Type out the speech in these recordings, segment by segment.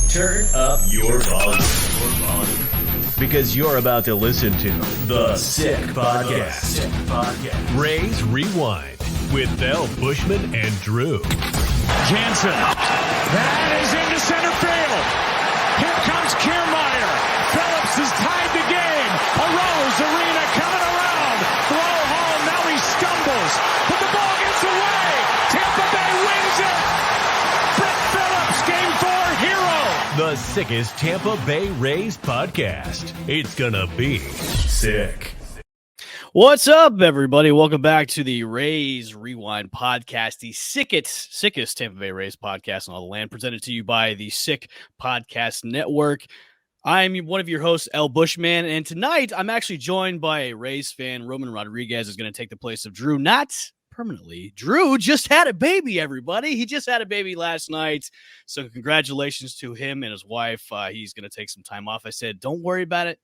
Turn up your volume. Because you're about to listen to The Sick Podcast. Rays Rewind with Bell, Bushman, and Drew. Jansen. That is into center field. Here comes Kiermaier. Phillips has tied the game. Arose Arena coming around. Throw home. Now he stumbles. But the ball gets away. Tampa Bay wins it. Brett Phillips, Game 4 hero. The sickest Tampa Bay Rays podcast. It's gonna be sick. What's up, everybody? Welcome back to the Rays Rewind podcast, the sickest Tampa Bay Rays podcast on all the land, presented to you by the Sick Podcast Network. I'm one of your hosts, El Bushman, and tonight I'm actually joined by a Rays fan. Roman Rodriguez is going to take the place of Drew, not permanently. Drew just had a baby, everybody. He just had a baby last night, so congratulations to him and his wife. He's going to take some time off. I said, don't worry about it.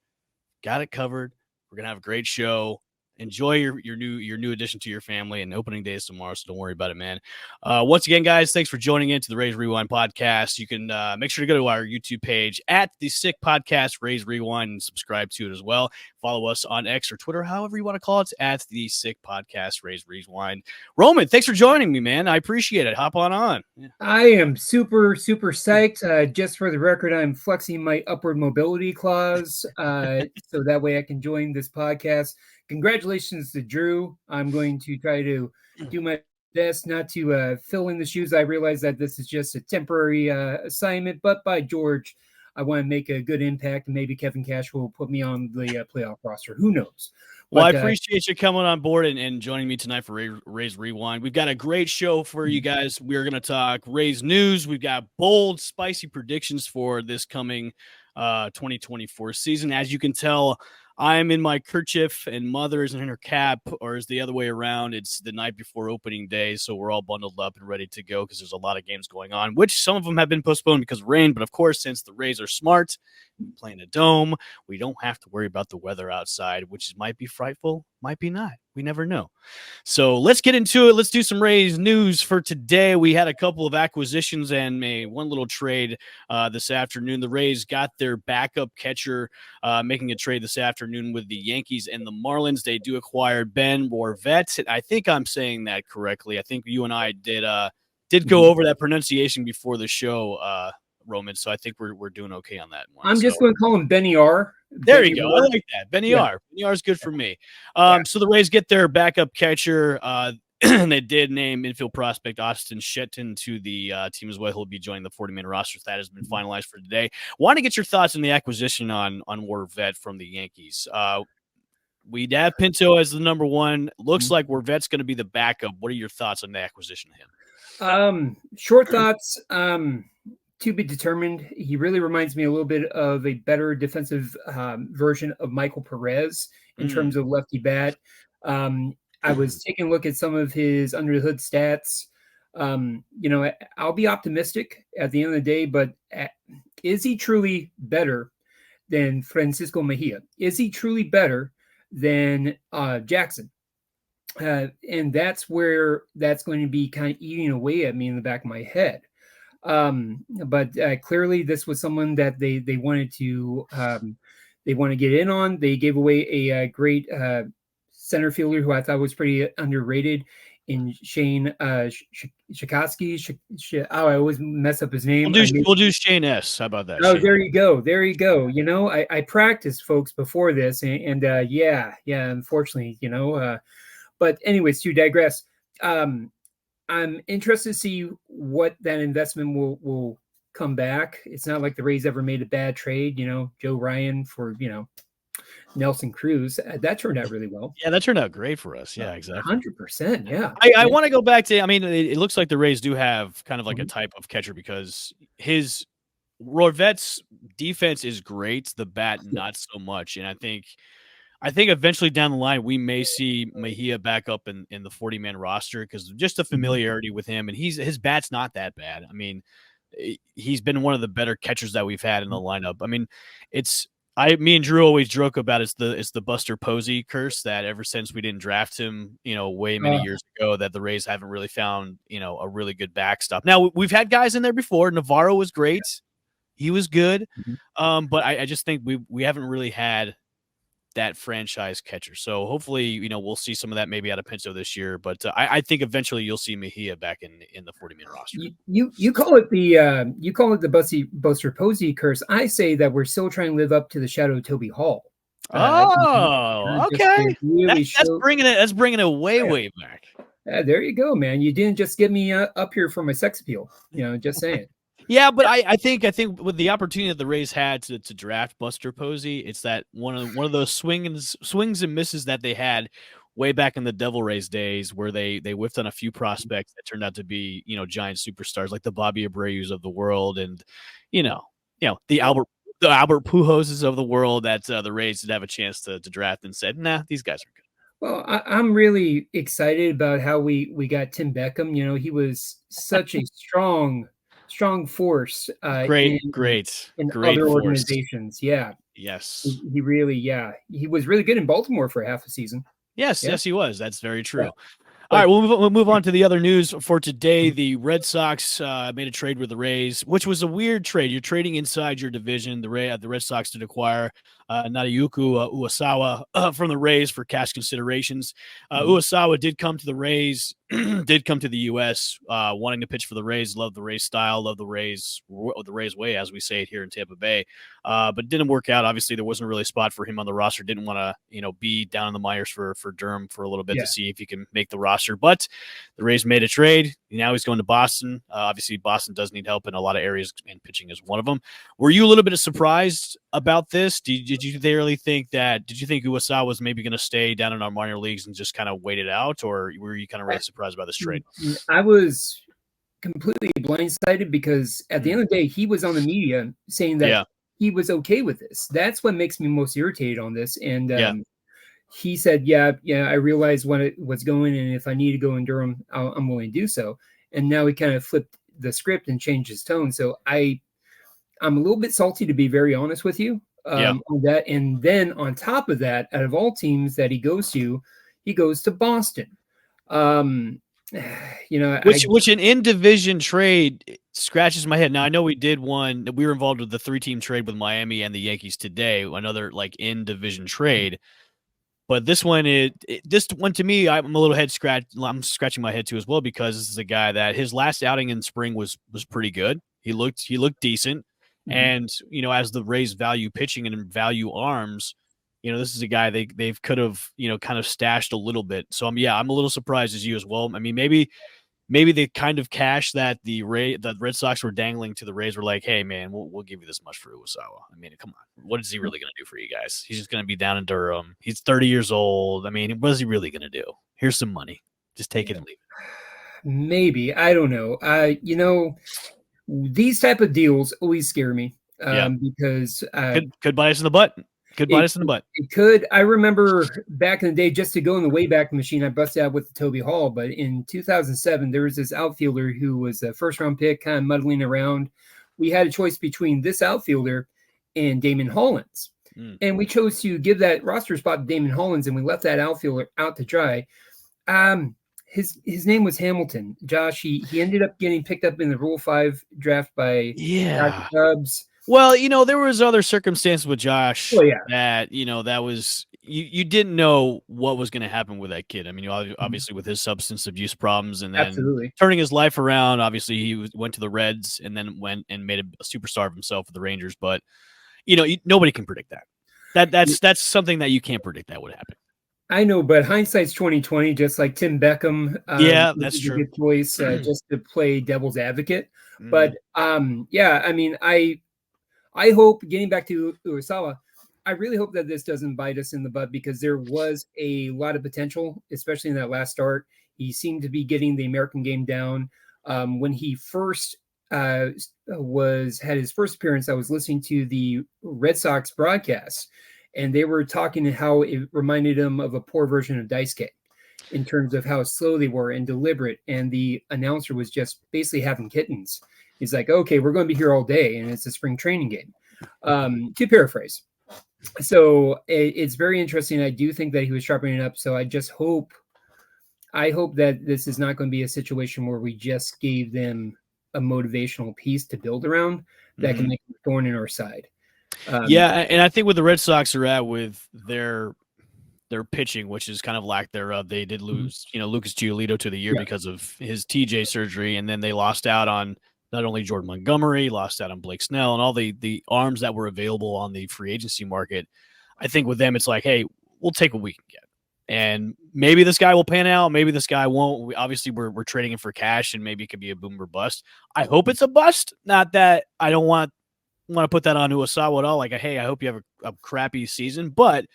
Got it covered. We're going to have a great show. Enjoy your new addition to your family, and opening day is tomorrow, so don't worry about it, man. Once again, guys, thanks for joining in to the Rays Rewind podcast. You can make sure to go to our YouTube page at the Sick Podcast Rays Rewind and subscribe to it as well. Follow us on X or Twitter, however you want to call it, at the Sick Podcast Rays Rewind. Roman, thanks for joining me, man. I appreciate it. Hop on. Yeah. I am super psyched. Just for the record, I'm flexing my upward mobility clause so that way I can join this podcast. Congratulations to Drew. I'm going to try to do my best not to fill in the shoes. I realize that this is just a temporary assignment, but by George, I want to make a good impact, and maybe Kevin Cash will put me on the playoff roster. Who knows? Well, I appreciate you coming on board and joining me tonight for Rays Rewind. We've got a great show for you guys. We're going to talk Rays news. We've got bold, spicy predictions for this coming 2024 season. As you can tell, I'm in my kerchief and mother is in her cap, or is the other way around. It's the night before opening day, so we're all bundled up and ready to go because there's a lot of games going on, which some of them have been postponed because of rain. But of course, since the Rays are smart, playing a dome, we don't have to worry about the weather outside, which might be frightful, might be not. We never know. So let's get into it. Let's do some Rays news for today. We had a couple of acquisitions and one little trade this afternoon. The Rays got their backup catcher, making a trade this afternoon with the Yankees and the Marlins. They do acquire Ben Warvet. I think I'm saying that correctly. I think you and I did go over that pronunciation before the show, Roman. So I think we're doing okay on that one. I'm just going to call him Benny R. There you go. I like that. Benny R. Benny R is good for me. So the Rays get their backup catcher. They did name infield prospect Austin Shetton to the team as well. He'll be joining the 40-man roster. That has been finalized for today. Want to get your thoughts on the acquisition on Warvet from the Yankees. We have Pinto as the number one. Looks like Warvet's going to be the backup. What are your thoughts on the acquisition of him? Short thoughts. To be determined. He really reminds me a little bit of a better defensive version of Michael Perez in terms of lefty bat. I was taking a look at some of his under the hood stats. I'll be optimistic at the end of the day, but is he truly better than Francisco Mejia? Is he truly better than Jackson? And that's where that's going to be kind of eating away at me in the back of my head. But clearly this was someone that they wanted to get in on. They gave away a great center fielder who I thought was pretty underrated in Shane Shikoski. I always mess up his name. We'll do Shane S. How about that? Oh, Shane? There you go. I practiced, folks, before this, and unfortunately, but anyways, to digress, I'm interested to see what that investment will come back. It's not like the Rays ever made a bad trade, Joe Ryan for, Nelson Cruz. That turned out really well. Yeah, that turned out great for us. Yeah, exactly. 100%. Yeah. I want to go back to, it looks like the Rays do have kind of like a type of catcher because his Warvet's defense is great. The bat, not so much. And I think eventually down the line, we may see Mejia back up in the 40-man roster because just the familiarity with him. And his bat's not that bad. He's been one of the better catchers that we've had in the lineup. Me and Drew always joke about it's the Buster Posey curse that ever since we didn't draft him, way many years ago, that the Rays haven't really found, a really good backstop. Now we've had guys in there before. Navarro was great. He was good. Mhm. But I just think we haven't really had that franchise catcher. So hopefully, we'll see some of that maybe out of Pinto this year. But I think eventually you'll see Mejia back in the 40-man roster. You call it the Buster Posey curse. I say that we're still trying to live up to the shadow of Toby Hall. Oh, Just okay. to really That's show. bringing it. That's bringing it way back. There you go, man. You didn't just get me up here for my sex appeal. Just saying. Yeah, but I think with the opportunity that the Rays had to draft Buster Posey, it's that one of those swings and misses that they had way back in the Devil Rays days, where they whiffed on a few prospects that turned out to be giant superstars like the Bobby Abreu's of the world, and the Albert Pujoses of the world that the Rays did have a chance to draft and said, nah, these guys are good. Well, I'm really excited about how we got Tim Beckham. He was such a strong force Great in other force. organizations. Yeah. Yes. He really, he was really good in Baltimore for half a season. Yes, Yeah. yes, he was. That's very true. Yeah. All right, we'll move on to the other news for today. The Red Sox made a trade with the Rays, which was a weird trade. You're trading inside your division. The Red Sox did acquire Nadayuki Uwasawa from the Rays for cash considerations. Uwasawa did come to the Rays, did come to the U.S. Wanting to pitch for the Rays. Loved the Rays style, loved the Rays way, as we say it here in Tampa Bay. But didn't work out. Obviously, there wasn't really a spot for him on the roster. Didn't want to, be down in the mires for Durham for a little bit to see if he can make the roster. But the Rays made a trade. Now he's going to Boston. Obviously, Boston does need help in a lot of areas, and pitching is one of them. Were you a little bit surprised about this? Did you really think that? Did you think Uwasawa was maybe going to stay down in our minor leagues and just kind of wait it out, or were you kind of really surprised by this trade? I was completely blindsided because at the end of the day, he was on the media saying that he was okay with this. That's what makes me most irritated on this. And he said, yeah, I realized what's going, and if I need to go in Durham, I'm willing to do so. And now he kind of flipped the script and changed his tone. So I'm a little bit salty, to be very honest with you, on that. And then on top of that, out of all teams that he goes to Boston. Which an in-division trade scratches my head. Now I know we did one. We were involved with the 3-team trade with Miami and the Yankees today. Another in-division trade. But this one, this one to me, I'm a little I'm scratching my head too as well, because this is a guy that his last outing in spring was pretty good. He looked decent, and as the Rays value pitching and value arms, this is a guy they could have kind of stashed a little bit. So I'm a little surprised as you as well. I mean, maybe the kind of cash that the Red Sox were dangling to the Rays were like, hey man, we'll give you this much for Uwasawa. I mean, come on, what is he really going to do for you guys? He's just going to be down in Durham. He's 30 years old. I mean, what is he really going to do? Here's some money. Just take it and leave it. Maybe, I don't know. These type of deals always scare me. Because could bite us in the butt. It could. I remember back in the day, just to go in the Wayback Machine, I busted out with the Toby Hall. But in 2007, there was this outfielder who was a first-round pick, kind of muddling around. We had a choice between this outfielder and Damon Hollins. And we chose to give that roster spot to Damon Hollins, and we left that outfielder out to dry. His name was Hamilton. Josh, he ended up getting picked up in the Rule 5 draft by Josh Cubs. Well, there was other circumstances with Josh that, that was, you didn't know what was going to happen with that kid. I mean, obviously with his substance abuse problems and then turning his life around, obviously he went to the Reds and then went and made a superstar of himself with the Rangers. But, nobody can predict that. That's something that you can't predict that would happen. I know, but hindsight's 2020, just like Tim Beckham. That's true. A good choice just to play devil's advocate. But, I mean, I hope, getting back to Uwasawa, I really hope that this doesn't bite us in the butt, because there was a lot of potential, especially in that last start. He seemed to be getting the American game down. When he first had his first appearance, I was listening to the Red Sox broadcast, and they were talking how it reminded him of a poor version of Daisuke in terms of how slow they were and deliberate. And the announcer was just basically having kittens. He's like, okay, we're going to be here all day, and it's a spring training game, to paraphrase. So it's very interesting. I do think that he was sharpening up. So I hope that this is not going to be a situation where we just gave them a motivational piece to build around that can make a thorn in our side. Yeah, and I think what the Red Sox are at with their pitching, which is kind of lack thereof. They did lose, Lucas Giolito to the year because of his TJ surgery, and then they lost out on not only Jordan Montgomery, lost out on Blake Snell, and all the arms that were available on the free agency market. I think with them, it's like, hey, we'll take what we can get. And maybe this guy will pan out. Maybe this guy won't. Obviously, we're trading him for cash, and maybe it could be a boom or bust. I hope it's a bust. Not that I don't want to put that on Uesawa at all. Like, hey, I hope you have a crappy season. But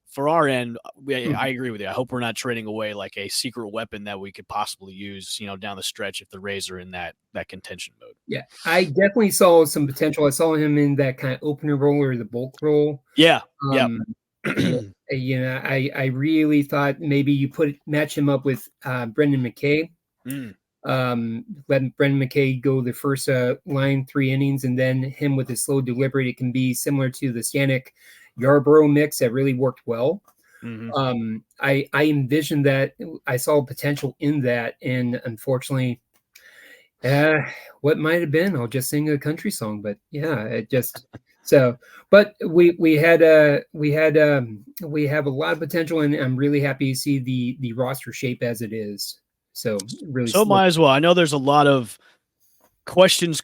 for our end, I agree with you. I hope we're not trading away like a secret weapon that we could possibly use, down the stretch if the Rays are in that contention mode. Yeah, I definitely saw some potential. I saw him in that kind of opener role or the bulk role. Yeah, I really thought maybe you match him up with Brendan McKay. Let Brendan McKay go the first line 3 innings, and then him with his slow deliberate. It can be similar to the Stanek Yarborough mix that really worked well. I envisioned that. I saw potential in that, and unfortunately, what might have been, I'll just sing a country song. But yeah, it just so. But we have a lot of potential, and I'm really happy to see the roster shape as it is. So really, so might as well. I know there's a lot of questions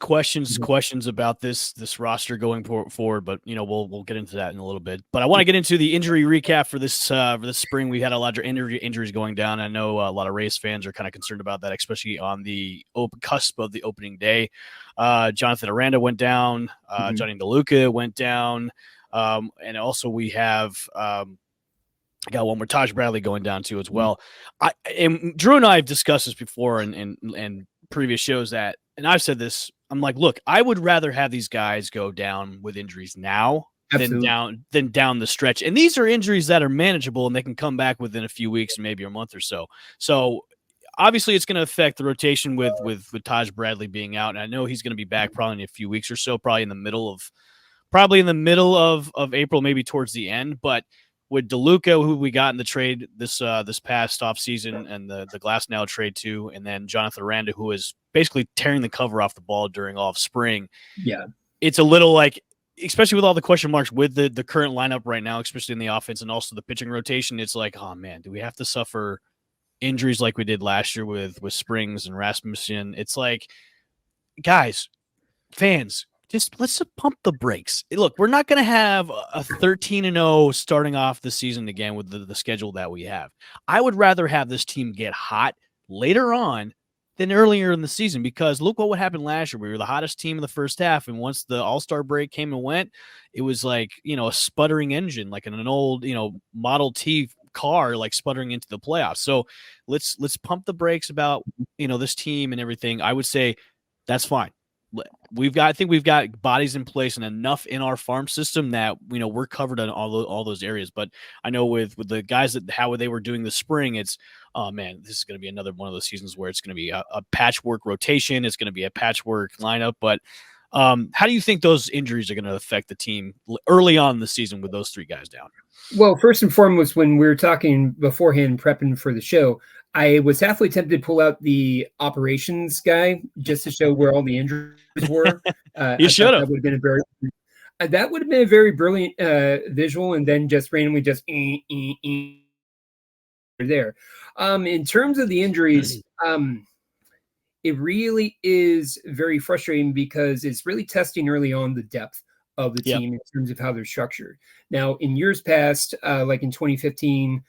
about this roster going forward, but we'll get into that in a little bit. But I want to get into the injury recap for this spring. We had a lot of injuries going down. I know a lot of Rays fans are kind of concerned about that, especially on the cusp of the opening day. Jonathan Aranda went down. Johnny DeLuca went down, and also we have. I got one more, Taj Bradley going down too as well. And Drew and I have discussed this before in previous shows and I've said this. I'm like, look, I would rather have these guys go down with injuries now than down the stretch. And these are injuries that are manageable and they can come back within a few weeks and maybe a month or so. So obviously it's going to affect the rotation with Taj Bradley being out. And I know he's going to be back probably in a few weeks or so, probably in the middle of April, maybe towards the end. But with DeLuca, who we got in the trade this past offseason, and the Glasnow trade too, and then Jonathan Aranda, who is basically tearing the cover off the ball during all of spring. Yeah. It's a little like, especially with all the question marks with the current lineup right now, especially in the offense and also the pitching rotation, it's like, oh man, do we have to suffer injuries like we did last year with Springs and Rasmussen? It's like, guys, fans, let's pump the brakes. Look, we're not going to have a 13-0 starting off the season again with the schedule that we have. I would rather have this team get hot later on than earlier in the season, because look what happened last year. We were the hottest team in the first half, and once the All-Star break came and went, it was like, a sputtering engine, like in an old, Model T car, like sputtering into the playoffs. So let's pump the brakes about, this team and everything. I would say that's fine. I think we've got bodies in place and enough in our farm system that we're covered in all those areas. But I know with the guys that how they were doing this spring, it's, oh man, this is going to be another one of those seasons where it's going to be a patchwork rotation. It's going to be a patchwork lineup. But how do you think those injuries are going to affect the team early on in the season with those 3 guys down? Well, first and foremost, when we were talking beforehand, prepping for the show, I was halfway tempted to pull out the operations guy just to show where all the injuries were. You should have. That would have been a very brilliant visual, and then just randomly there. In terms of the injuries, it really is very frustrating because it's really testing early on the depth of the team in terms of how they're structured. Now, in years past, like in 2015,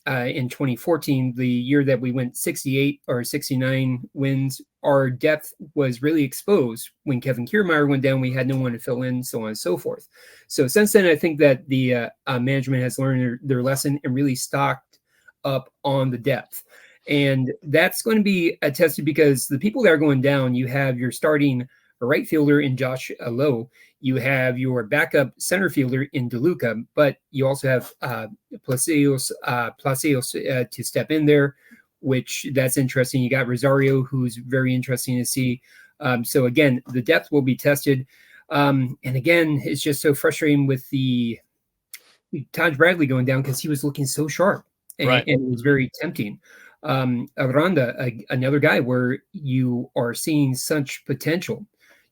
in 2014, the year that we went 68 or 69 wins, our depth was really exposed. When Kevin Kiermaier went down, we had no one to fill in, so on and so forth. So since then, I think that the management has learned their lesson and really stocked up on the depth. And that's going to be attested because the people that are going down, you have your starting right fielder in Josh Lowe. You have your backup center fielder in DeLuca, but you also have Placios to step in there, which that's interesting. You got Rosario, who's very interesting to see. So again, the depth will be tested. And again, it's just so frustrating with the Taj Bradley going down because he was looking so sharp and it was very tempting. Aranda, another guy where you are seeing such potential.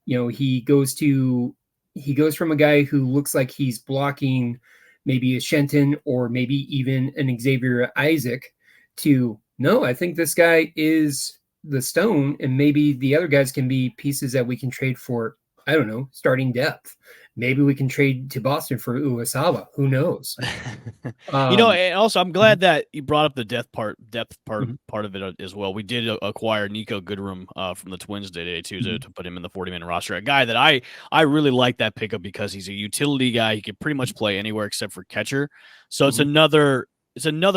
He goes from a guy who looks like he's blocking maybe a Shenton or maybe even an Xavier Isaac to, no, I think this guy is the stone, and maybe the other guys can be pieces that we can trade for, I don't know, starting depth. Maybe we can trade to Boston for Uwasawa. Who knows? And also I'm glad that you brought up the depth part Mhm. part of it as well. We did acquire Nico Goodrum from the Twins today too to put him in the 40-man roster. A guy that I really like that pickup because he's a utility guy. He can pretty much play anywhere except for catcher. So it's another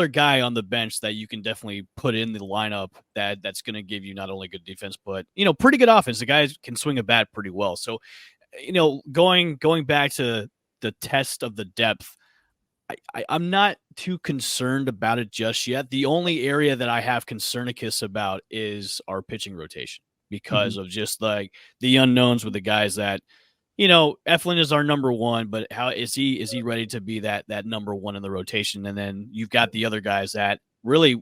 guy on the bench that you can definitely put in the lineup that's going to give you not only good defense but pretty good offense. The guy can swing a bat pretty well. So going back to the test of the depth, I'm not too concerned about it just yet. The only area that I have concernicus about is our pitching rotation because of just like the unknowns with the guys that, Eflin is our number one, but how is he ready to be that number one in the rotation? And then you've got the other guys that really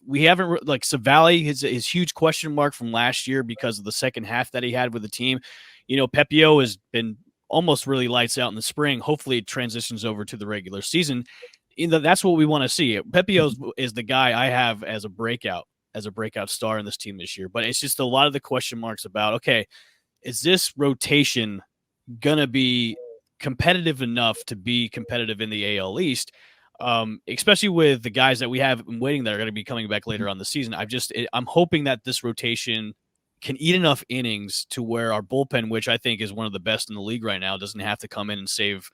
we haven't like Savali, his huge question mark from last year because of the second half that he had with the team. Pepio has been almost really lights out in the spring. Hopefully it transitions over to the regular season. That's what we want to see. Pepio is the guy I have as a breakout star in this team this year. But it's just a lot of the question marks about, okay, is this rotation going to be competitive enough to be competitive in the AL East? Especially with the guys that we have waiting that are going to be coming back later on the season. I'm hoping that this rotation can eat enough innings to where our bullpen, which I think is one of the best in the league right now, doesn't have to come in and save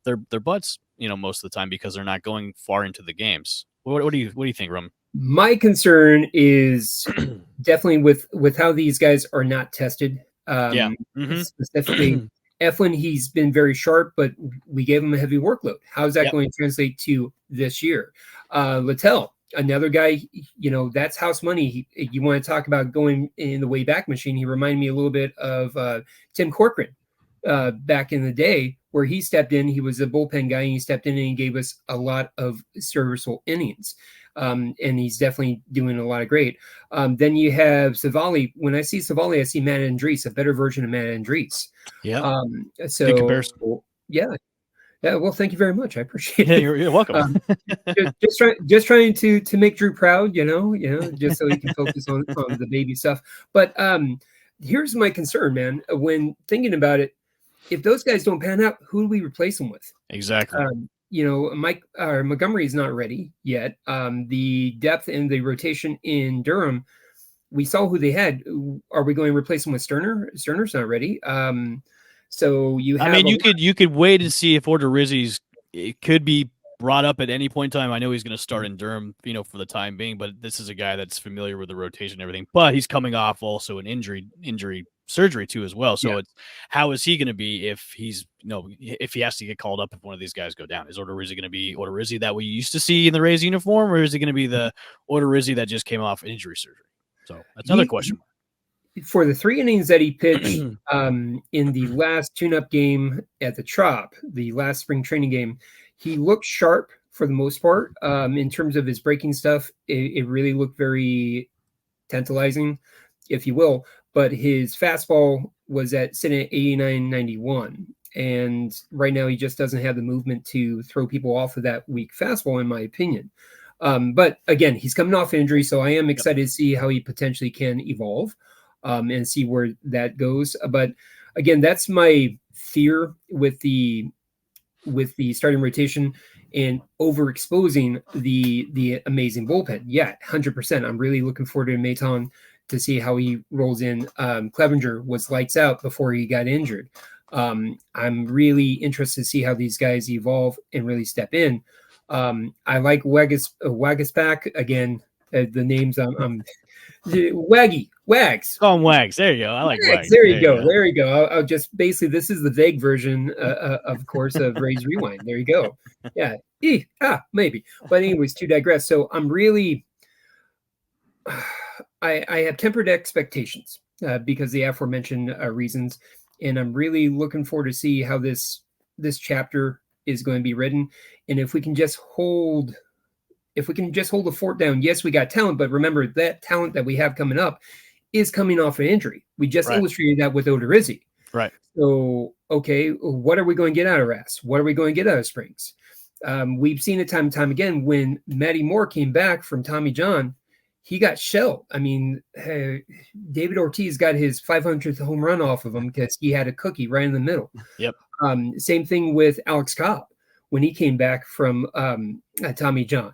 their butts, most of the time because they're not going far into the games. What do you think, Rum? My concern is definitely with how these guys are not tested. Specifically, Eflin, he's been very sharp, but we gave him a heavy workload. How's that going to translate to this year? Littell, another guy, that's house money. You want to talk about going in the way back machine. He reminded me a little bit of Tim Corcoran back in the day where he stepped in. He was a bullpen guy and he stepped in and he gave us a lot of serviceable innings. And he's definitely doing a lot of great. Then you have Savali. When I see Savali, I see Matt Andrees, a better version of Matt Andrees. Yeah. So good comparison. Yeah. Well, thank you very much. I appreciate it. You're welcome. just trying to make Drew proud, just so he can focus on the baby stuff. But here's my concern, man. When thinking about it, if those guys don't pan out, who do we replace them with? Exactly. Montgomery is not ready yet. The depth and the rotation in Durham, we saw who they had. Are we going to replace him with Sterner? Sterner's not ready. So you have. I mean, you could wait and see if Rizzy's it could be brought up at any point in time. I know he's going to start in Durham, for the time being, but this is a guy that's familiar with the rotation and everything. But he's coming off also an injury surgery too as well. So it's how is he going to be if he's if he has to get called up if one of these guys go down? Is Rizzy going to be Rizzy that we used to see in the Rays uniform, or is he going to be the Rizzy that just came off injury surgery? So that's another question. For the 3 innings that he pitched in the last tune-up game at the Trop, the last spring training game, he looked sharp for the most part. In terms of his breaking stuff, it really looked very tantalizing, if you will. But his fastball was sitting at 89-91. And right now he just doesn't have the movement to throw people off of that weak fastball, in my opinion. But again, he's coming off injury, so I am excited to see how he potentially can evolve. And see where that goes. But again, that's my fear with the starting rotation and overexposing the amazing bullpen. Yeah, 100%. I'm really looking forward to Maton to see how he rolls in. Clevenger was lights out before he got injured. I'm really interested to see how these guys evolve and really step in. I like Wagaspack. Again, the names I'm Wags. Oh, Wags. There you go. I like Wags. There you go. There you go. I'll just basically, this is the vague version, of course, of Ray's Rewind. There you go. Yeah. Maybe. But anyways, to digress. So I'm really, I have tempered expectations because the aforementioned reasons, and I'm really looking forward to see how this chapter is going to be written, and if we can just hold if we can just hold the fort down, yes, we got talent, but remember that talent that we have coming up is coming off an injury. We just illustrated that with Rizzy. Right. So, okay, what are we going to get out of Rass? What are we going to get out of Springs? We've seen it time and time again. When Matty Moore came back from Tommy John, he got shelled. I mean, David Ortiz got his 500th home run off of him because he had a cookie right in the middle. Yep. Same thing with Alex Cobb when he came back from Tommy John.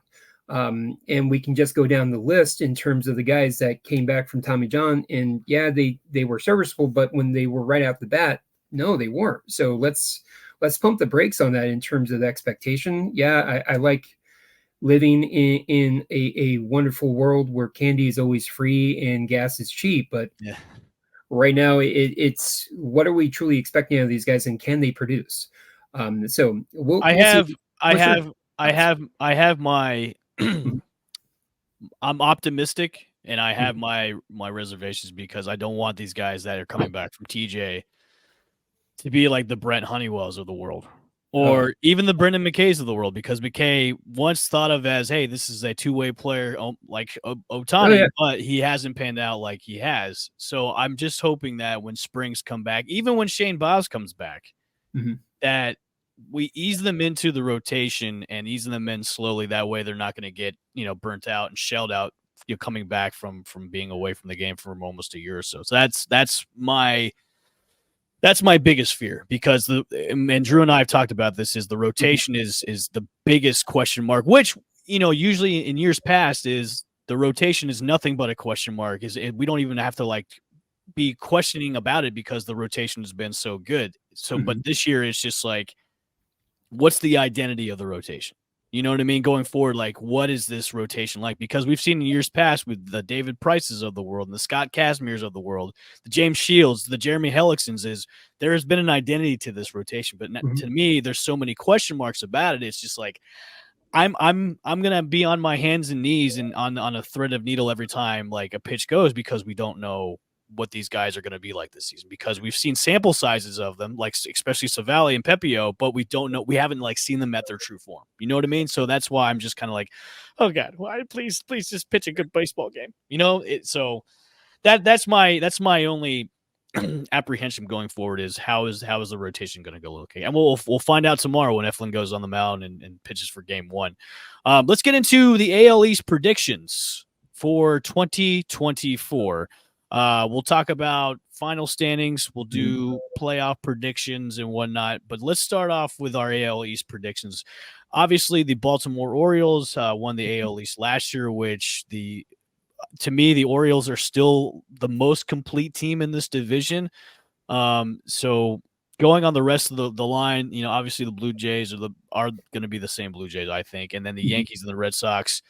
And we can just go down the list in terms of the guys that came back from Tommy John. And yeah, they were serviceable, but when they were right out the bat, no, they weren't. So let's pump the brakes on that in terms of the expectation. Yeah, I like living in a wonderful world where candy is always free and gas is cheap. But right now it's what are we truly expecting out of these guys, and can they produce? So I have my I'm optimistic, and I have my reservations because I don't want these guys that are coming back from TJ to be like the Brent Honeywells of the world, or even the Brendan McKays of the world, because McKay once thought of as, hey, this is a two-way player like Ohtani, but he hasn't panned out like he has. So I'm just hoping that when Springs come back, even when Shane Baz comes back, that we ease them into the rotation and ease them in slowly. That way they're not going to get, burnt out and shelled out, coming back from being away from the game for almost a year or so. So that's my biggest fear, because and Drew and I have talked about this, is the rotation is the biggest question mark, which, usually in years past is the rotation is nothing but a question mark. We don't even have to be questioning about it because the rotation has been so good. So, but this year it's just like, what's the identity of the rotation? You know what I mean? Going forward, what is this rotation like? Because we've seen in years past with the David Prices of the world and the Scott Casimirs of the world, the James Shields, the Jeremy Hellicksons, there has been an identity to this rotation. But to me, there's so many question marks about it. It's just like, I'm gonna be on my hands and knees and on a thread of needle every time a pitch goes, because we don't know what these guys are going to be like this season, because we've seen sample sizes of them, especially Savali and Pepio, but we don't know, we haven't seen them at their true form. You know what I mean? So that's why I'm just kind of oh God, why, please just pitch a good baseball game. So that's my only apprehension going forward is how is the rotation going to go? Okay. And we'll find out tomorrow when Eflin goes on the mound and pitches for game one. Let's get into the AL East predictions for 2024. We'll talk about final standings. We'll do playoff predictions and whatnot. But let's start off with our AL East predictions. Obviously, the Baltimore Orioles won the AL East last year, which to me, the Orioles are still the most complete team in this division. So going on the rest of the line, obviously the Blue Jays are going to be the same Blue Jays, I think. And then the Yankees and the Red Sox.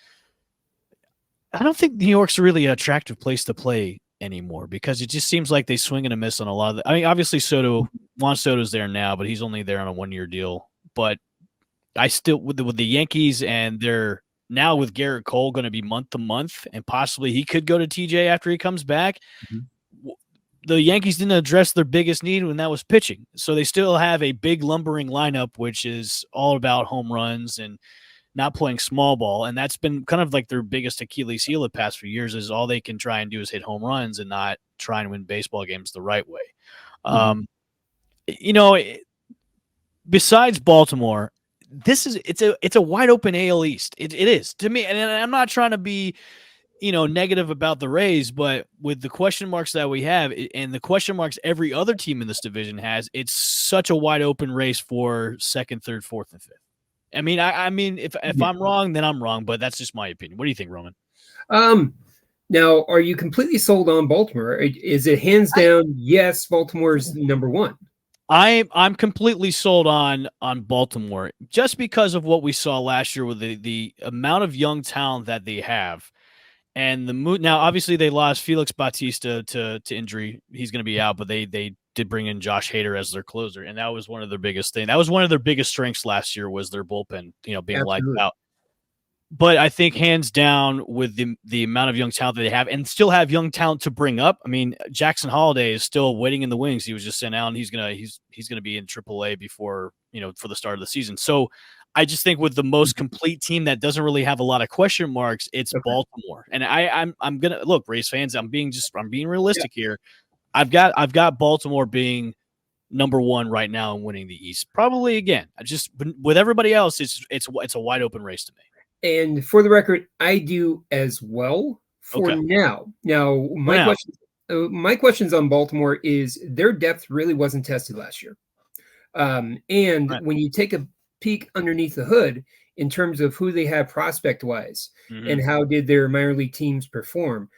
I don't think New York's a really attractive place to play anymore, because it just seems like they swing and a miss on a lot of obviously Juan Soto's there now, but he's only there on a 1-year deal. But I still, with the Yankees, and they're now with Garrett Cole going to be month to month, and possibly he could go to TJ after he comes back. The Yankees didn't address their biggest need when that was pitching. So they still have a big lumbering lineup, which is all about home runs and not playing small ball. And that's been kind of their biggest Achilles heel the past few years, is all they can try and do is hit home runs and not try and win baseball games the right way. Besides Baltimore, it's a wide open AL East. It is to me. And I'm not trying to be, negative about the Rays, but with the question marks that we have and the question marks every other team in this division has, it's such a wide open race for second, third, fourth, and fifth. I mean, if I'm wrong, then I'm wrong, but that's just my opinion. What do you think, Roman? Now, are you completely sold on Baltimore? Is it hands down? Yes, Baltimore's number one. I'm completely sold on Baltimore, just because of what we saw last year with the amount of young talent that they have, and the mood. Now, obviously, they lost Felix Bautista to injury. He's going to be out, but they did bring in Josh Hader as their closer, and that was one of their biggest things. That was one of their biggest strengths last year, was their bullpen, being lights out. But I think hands down, with the amount of young talent that they have, and still have young talent to bring up. I mean, Jackson Holiday is still waiting in the wings. He was just sent out, and he's gonna be in AAA before, for the start of the season. So I just think with the most complete team that doesn't really have a lot of question marks, it's Baltimore. And I'm gonna look, Rays fans. I'm being realistic here. I've got Baltimore being number one right now and winning the East. Probably again. With everybody else, it's a wide open race to me. And for the record, I do as well for now. Now, my questions on Baltimore is their depth really wasn't tested last year. When you take a peek underneath the hood in terms of who they have prospect-wise and how did their minor league teams perform,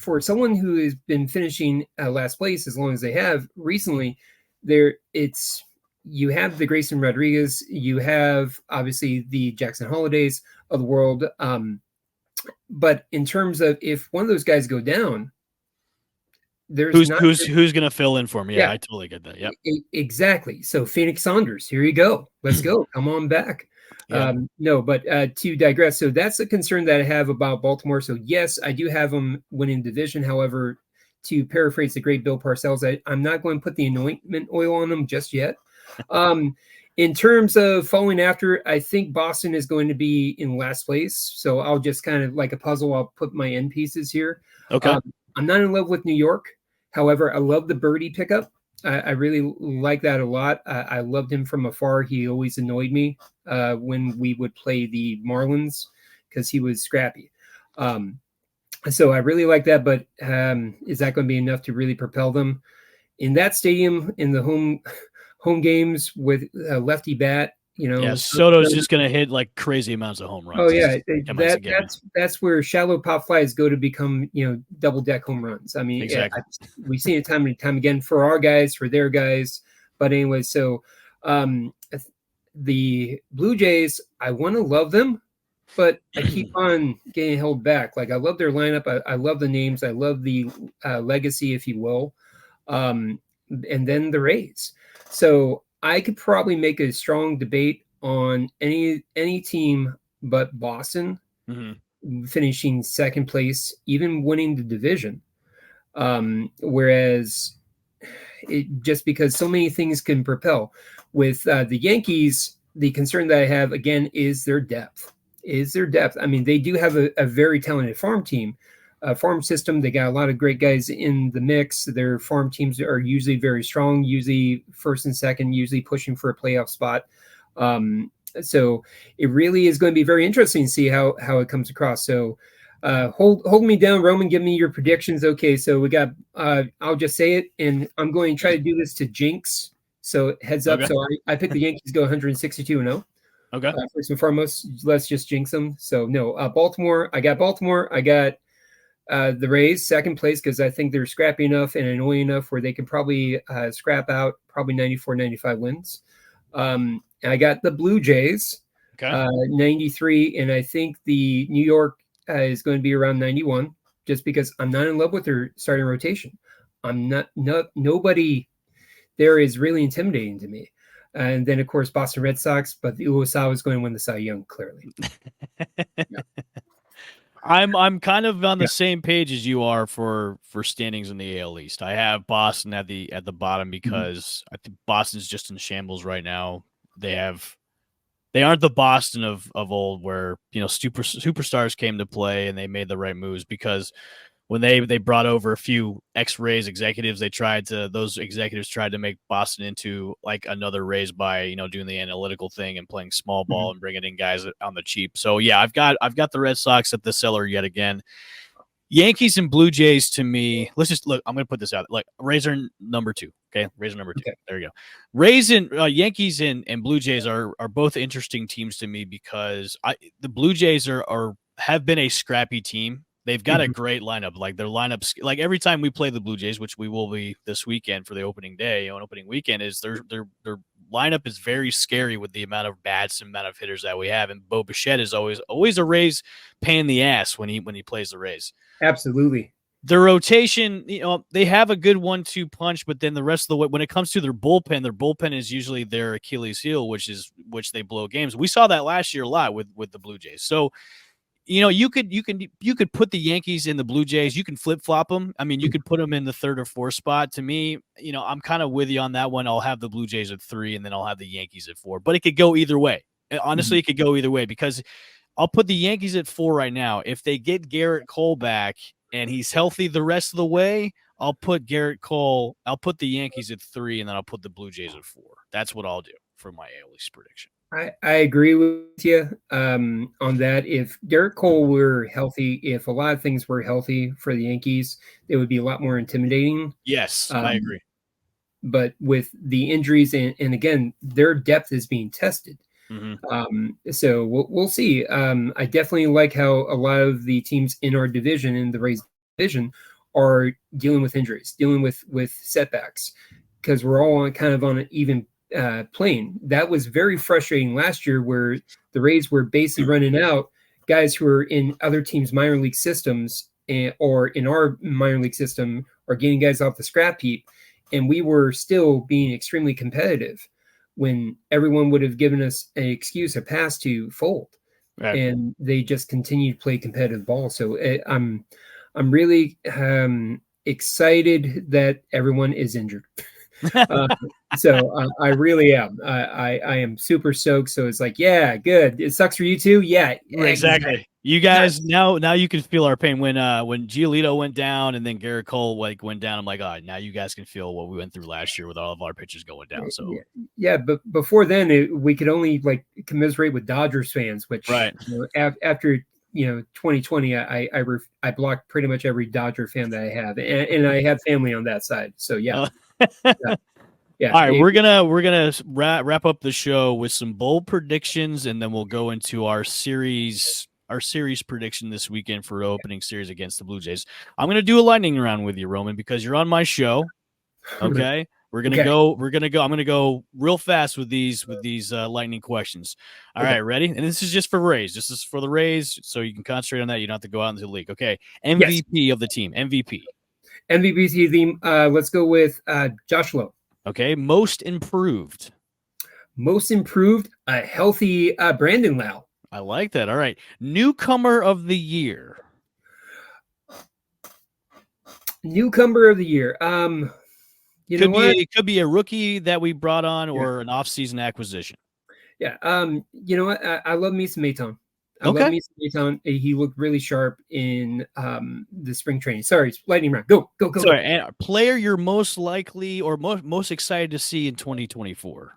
for someone who has been finishing last place as long as they have recently, you have the Grayson Rodriguez, you have obviously the Jackson Holidays of the world. But in terms of if one of those guys go down, who's going to fill in for me? Yeah, I totally get that. Yep. Exactly. So Phoenix Saunders, here you go. Let's go. Come on back. But to digress, so that's a concern that I have about Baltimore. So yes, I do have them winning division. However, to paraphrase the great Bill Parcells, I'm not going to put the anointment oil on them just yet. In terms of following after, I think Boston is going to be in last place. So I'll just kind of like a puzzle. I'll put my end pieces here. Okay. I'm not in love with New York. However, I love the Birdie pickup. I really like that a lot. I loved him from afar. He always annoyed me when we would play the Marlins because he was scrappy. So I really like that. But is that going to be enough to really propel them? In that stadium, in the home games with a lefty bat, Soto's just going to hit like crazy amounts of home runs. Oh yeah, that's where shallow pop flies go to become double deck home runs. I mean, exactly. We've seen it time and time again for our guys, for their guys. But anyway, so the Blue Jays, I want to love them, but I keep on getting held back. Like I love their lineup, I love the names, I love the legacy, if you will, and then the Rays. So I could probably make a strong debate on any team but Boston finishing second place, even winning the division. Whereas just because so many things can propel. With the Yankees, the concern that I have, again, is their depth. I mean, they do have a very talented farm team. Farm system. They got a lot of great guys in the mix. Their farm teams are usually very strong, usually first and second, usually pushing for a playoff spot. So it really is going to be very interesting to see how it comes across. So hold me down, Roman. Give me your predictions. Okay, so we got. I'll just say it, and I'm going to try to do this to jinx. So heads up. Okay. So I picked the Yankees go 162-0. Okay. First and foremost, let's just jinx them. So no, Baltimore. I got Baltimore. I got. The Rays, second place, because I think they're scrappy enough and annoying enough where they can probably scrap out probably 94, 95 wins. I got the Blue Jays, 93, and I think the New York is going to be around 91, just because I'm not in love with their starting rotation. Nobody there is really intimidating to me. And then, of course, Boston Red Sox, but the Uosawa is going to win the Cy Young, clearly. Yeah. I'm kind of on the same page as you are for standings in the AL East. I have Boston at the bottom because I think Boston's just in shambles right now. They aren't the Boston of old where superstars came to play and they made the right moves, because when they brought over a few ex-Rays executives, those executives tried to make Boston into like another Rays by, doing the analytical thing and playing small ball and bringing in guys on the cheap. So yeah, I've got the Red Sox at the cellar yet again. Yankees and Blue Jays, to me, let's just look. I'm going to put this out. Like Rays are number 2. Okay, Rays are number 2. Okay. There you go. Rays and Yankees and Blue Jays are both interesting teams to me because the Blue Jays have been a scrappy team. They've got a great lineup. Like their lineups, like every time we play the Blue Jays, which we will be this weekend for the opening day, opening weekend, is their lineup is very scary with the amount of bats and amount of hitters that we have. And Bo Bichette is always a Rays pain in the ass when he plays the Rays. Absolutely. Their rotation, they have a good 1-2 punch, but then the rest of the way, when it comes to their bullpen is usually their Achilles heel, which they blow games. We saw that last year a lot with the Blue Jays. So you could put the Yankees in the Blue Jays. You can flip flop them. I mean, you could put them in the 3rd or 4th spot. To me, I'm kind of with you on that one. I'll have the Blue Jays at 3, and then I'll have the Yankees at 4. But it could go either way. Honestly, it could go either way because I'll put the Yankees at 4 right now. If they get Garrett Cole back and he's healthy the rest of the way, I'll put Garrett Cole. I'll put the Yankees at 3, and then I'll put the Blue Jays at 4. That's what I'll do for my AL East prediction. I agree with you on that. If Garrett Cole were healthy, if a lot of things were healthy for the Yankees, it would be a lot more intimidating. Yes, I agree. But with the injuries and again, their depth is being tested. So we'll see. I definitely like how a lot of the teams in our division, in the Rays division, are dealing with injuries, dealing with setbacks, because we're all kind of on an even plane. That was very frustrating last year, where the Rays were basically running out guys who are in other teams' minor league systems or in our minor league system, or getting guys off the scrap heap, and we were still being extremely competitive when everyone would have given us an excuse, a pass to fold. Right. And they just continue to play competitive ball. So I'm really excited that everyone is injured. So I really am. I am super stoked. So it's like, yeah, good. It sucks for you too. Yeah, exactly. You guys now you can feel our pain when Giolito went down and then Garrett Cole went down. I'm like, all right, now you guys can feel what we went through last year with all of our pitchers going down. So yeah, but before then we could only commiserate with Dodgers fans, which right after 2020, I blocked pretty much every Dodger fan that I have, and I have family on that side. So yeah. Yeah. All right, we're gonna wrap up the show with some bold predictions, and then we'll go into our series prediction this weekend for opening series against the Blue Jays. I'm gonna do a lightning round with you, Roman, because you're on my show. Okay, we're gonna go. I'm gonna go real fast with these lightning questions. All right, ready? And this is just for Rays. This is for the Rays, so you can concentrate on that. You don't have to go out into the league. Okay, MVP of the team. MVP team. Let's go with Josh Lowe. Okay, most improved. Most improved, a healthy Brandon Lau. I like that. All right, newcomer of the year. Newcomer of the year. It could be a rookie that we brought on or an off-season acquisition. Yeah. You know what? I love me some Maton. I love me some Maton. He looked really sharp in the spring training. Sorry, lightning round. Go. Sorry, and player you're most likely or most excited to see in 2024.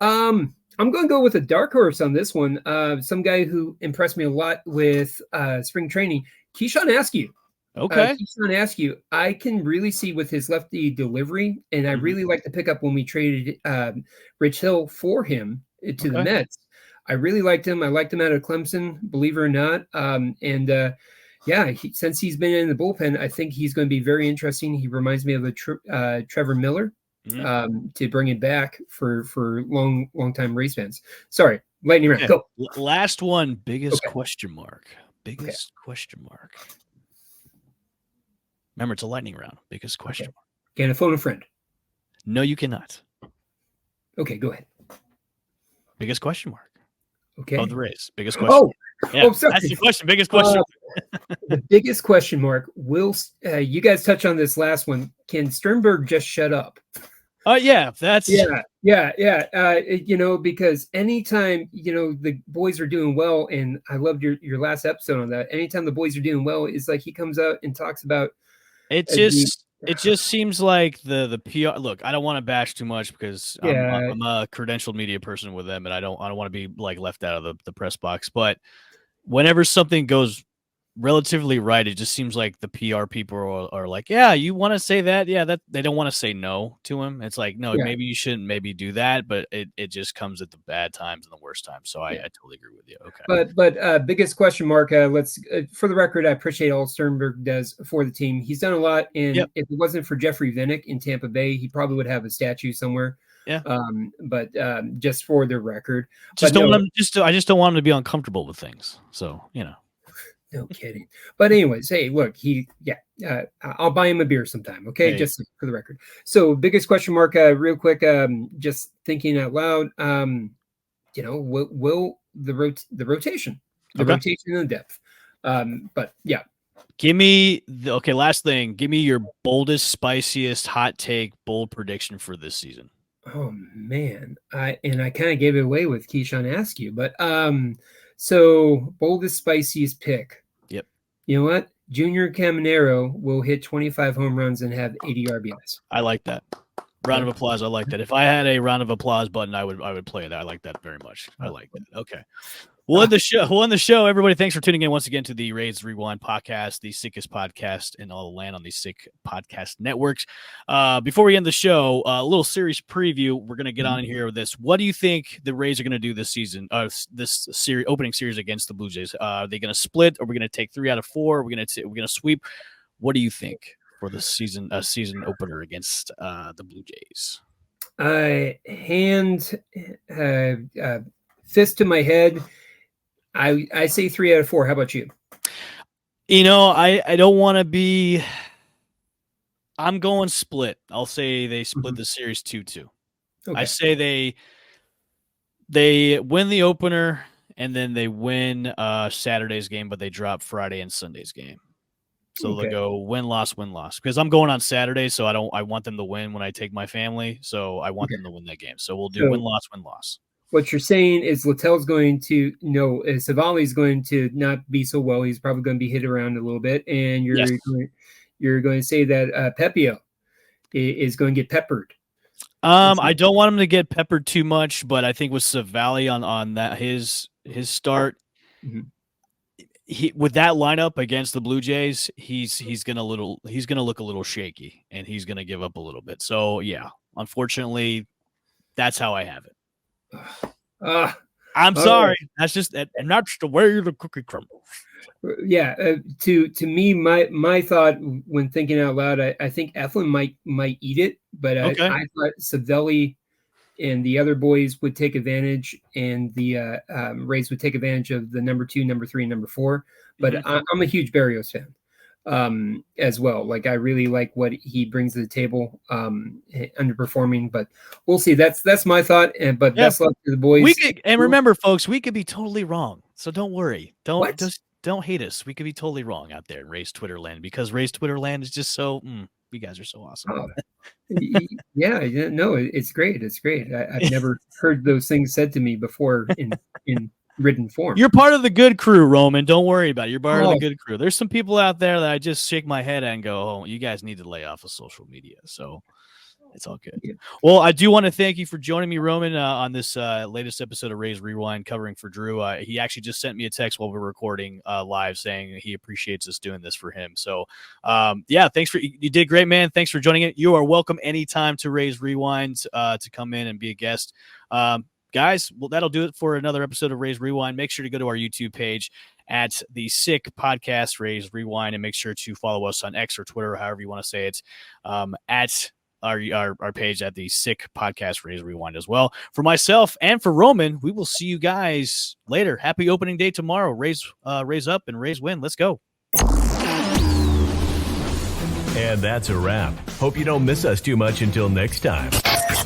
I'm going to go with a dark horse on this one. Some guy who impressed me a lot with spring training, Keyshawn Askew. Okay. Keyshawn Askew, I can really see with his lefty delivery, and I really like the pickup when we traded Rich Hill for him to the Mets. I really liked him. I liked him out of Clemson, believe it or not. Since he's been in the bullpen, I think he's going to be very interesting. He reminds me of a Trevor Miller to bring it back for long time Rays fans. Sorry, lightning round. Go. Last one, biggest question mark. Question mark. Remember, it's a lightning round. Biggest question mark. Can I phone a friend? No, you cannot. Okay, go ahead. Biggest question mark. Okay. Of the Rays. Biggest question. Sorry. That's the question. Biggest question. The biggest question mark. Will you guys touch on this last one? Can Sternberg just shut up? That's because anytime the boys are doing well, and I loved your last episode on that. Anytime the boys are doing well, it's like he comes out and talks about it. It just seems like the PR. Look, I don't want to bash too much because I'm a credentialed media person with them, and I don't want to be left out of the press box. But whenever something goes relatively right, it just seems like the PR people are like, yeah, you want to say that? Yeah, that they don't want to say no to him. It's like, no, maybe you shouldn't maybe do that, but it just comes at the bad times and the worst times. So I totally agree with you. Okay. But biggest question mark, let's for the record, I appreciate all Sternberg does for the team. He's done a lot, and if it wasn't for Jeffrey Vinnick in Tampa Bay, he probably would have a statue somewhere. Yeah. But just for the record, I just don't want him to be uncomfortable with things. So, No kidding. But anyways, hey, look, I'll buy him a beer sometime. Okay. Hey. Just for the record. So biggest question mark, real quick, just thinking out loud, will the rotation, the rotation and the depth. But yeah. Give me last thing. Give me your boldest, spiciest, hot take, bold prediction for this season. Oh man, I kind of gave it away with Keyshawn Askew, but so boldest, spiciest pick. Yep. You know what? Junior Caminero will hit 25 home runs and have 80 RBIs. I like that. Round of applause. I like that. If I had a round of applause button, I would play that. I like that very much. I like that. Okay. We'll end the show. Everybody, thanks for tuning in once again to the Rays Rewind podcast, the sickest podcast in all the land on the sick podcast networks. Before we end the show, a little series preview. We're going to get on in here with this. What do you think the Rays are going to do this season? This series, opening series against the Blue Jays. Are they going to split? Are we going to take 3 out of 4? Are we going to sweep? What do you think for the season opener against the Blue Jays? Fist to my head. I say 3 out of 4. How about you? I don't want to be. I'm going split. I'll say they split the series 2-2. Okay. I say they win the opener and then they win Saturday's game, but they drop Friday and Sunday's game. So they'll go win-loss, win-loss. Because I'm going on Saturday, so I want them to win when I take my family. So I want them to win that game. So we'll do win-loss, win-loss. What you're saying is Littell's going to Savali's going to not be so well. He's probably going to be hit around a little bit, and you're going to say that Pepio is going to get peppered. I don't want him to get peppered too much, but I think with Savali on that his start, with that lineup against the Blue Jays, he's gonna look a little shaky, and he's gonna give up a little bit. So yeah, unfortunately, that's how I have it. I'm sorry. That's just and that's the way the cookie crumbles. Yeah. To me, my thought when thinking out loud, I think Eflin might eat it, but I thought Savelli and the other boys would take advantage, and the Rays would take advantage of the number 2, number 3, and number 4. But I'm a huge Berrios fan as well. Like I really like what he brings to the table. Underperforming, but we'll see. That's my thought. But best luck to the boys. Remember, folks, we could be totally wrong. So don't worry. Don't hate us. We could be totally wrong out there in Rays Twitter land, because Rays Twitter land is just so. You guys are so awesome. No, it's great. It's great. I've never heard those things said to me before in written form. You're part of the good crew, Roman. Don't worry about it. You're part of the good crew. There's some people out there that I just shake my head at and go, "Oh, you guys need to lay off of social media." So it's all good. Yeah. Well, I do want to thank you for joining me, Roman, on this latest episode of Rays Rewind covering for Drew. He actually just sent me a text while we're recording live saying he appreciates us doing this for him. So, thanks you did great, man. Thanks for joining it. You are welcome anytime to Rays Rewind to come in and be a guest. Guys, well, that'll do it for another episode of Rays Rewind. Make sure to go to our YouTube page at the Sick Podcast Rays Rewind, and make sure to follow us on X or Twitter, however you want to say it, at our page at the Sick Podcast Rays Rewind as well. For myself and for Roman, we will see you guys later. Happy opening day tomorrow. Rays up and Rays win. Let's go. And that's a wrap. Hope you don't miss us too much until next time.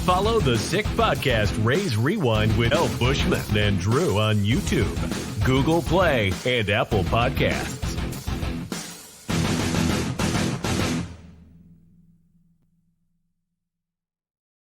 Follow the Sick Podcast Rays Rewind with Bushman and Drew on YouTube, Google Play, and Apple Podcasts.